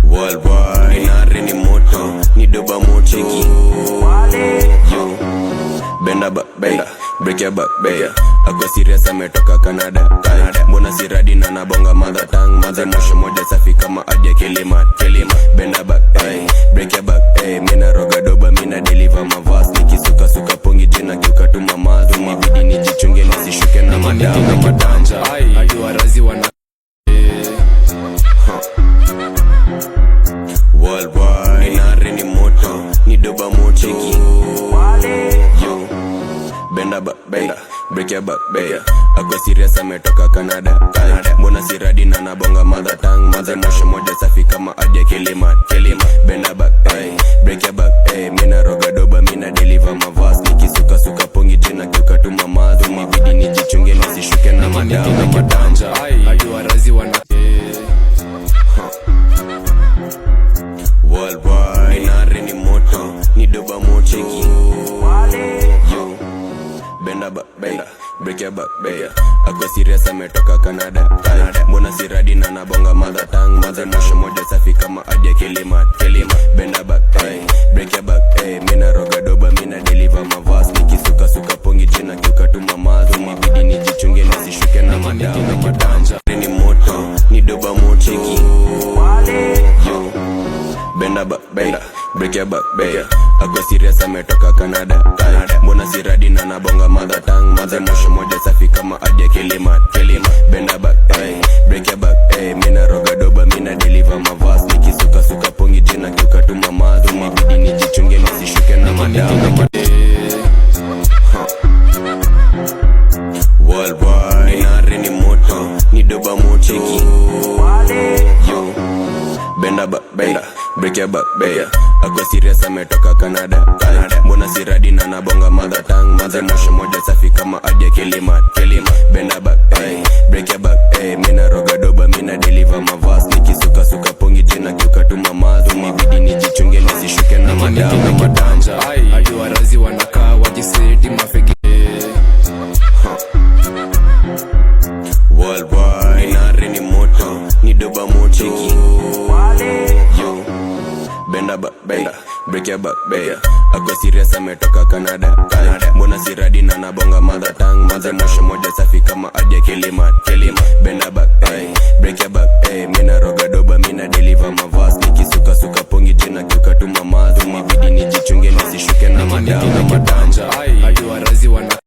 Worldwide inare ni moto, ni doba mochiki. Yo, benda back, benda, break your back, benda. Ako serious ametoka Canada. Mbona siradi na nabonga mother tongue. Mother mosho moja safi kama adia kilima. Benda back, break your back, mina roga doba, mina deliver mavas. Nikisuka suka pongi jina kiuka tu mamazu. Mibidi nijichunge nisishuke na madanja. Hadi warazi wana Worldwide inare ni moto, ni doba mochiki. Yo, benda back, benda, break your back, benda. Ako serious ametoka Canada. Mbona siradi na nabonga mother tongue. Mother mosho moja safi kama adia kilima. Benda back, break your back, mina roga doba, mina deliver mavas. Nikisuka suka pongi jina kiuka tu mamazu. Mibidi nijichunge nisishuke na madanja. hadi warazi wana Worldwide inare ni moto, ni doba mochiki. Yo, benda back, benda, break your back, benda. Ako serious ametoka Canada. Mbona siradi na nabonga mother tongue. Mother mosho moja safi kama adia kilima. Benda back, break your back, mina roga doba, mina deliver mavas. Nikisuka suka pongi jina kiuka tu mamazu. Mibidi nijichunge nisishuke na madanja. Ni moto, ni doba mochiki. Yo, benda back, benda, break your back, benda. Ako serious ametoka Canada. Mbona siradi na nabonga mother tongue. Mother mosho moja safi kama adia kilima. Benda back, break your back, mina roga doba, mina deliver mavas. Nikisuka suka pongi jina kiuka tu mamazu. Mibidi nijichunge nisishuke na madanja. Worldwide inare ni moto, ni doba mochiki. Yo, benda back, benda, break your back, benda. Ako serious ametoka Canada. Mbona siradi na nabonga mother tongue. Mother mosho moja safi kama adia kilima. Benda back, break your back, mina roga doba, mina deliver mavas. Nikisuka suka pongi jina kiuka tu mamazu. Mibidi nijichunge nisishuke na madanja. hadi warazi wanakaa wajiseti mafegi. Worldwide inare ni moto, ni doba mochiki. Yo, benda back, benda, break your back, benda. Ako serious ametoka Canada. Mbona siradi na nabonga mother tongue. Mother mosho moja safi kama adia kilima. Benda back, break your back, mina roga doba, mina deliver mavas. Nikisuka suka pongi jina kiuka tu mamazu. Mibidi nijichunge nisishuke na madanja. hadi warazi wana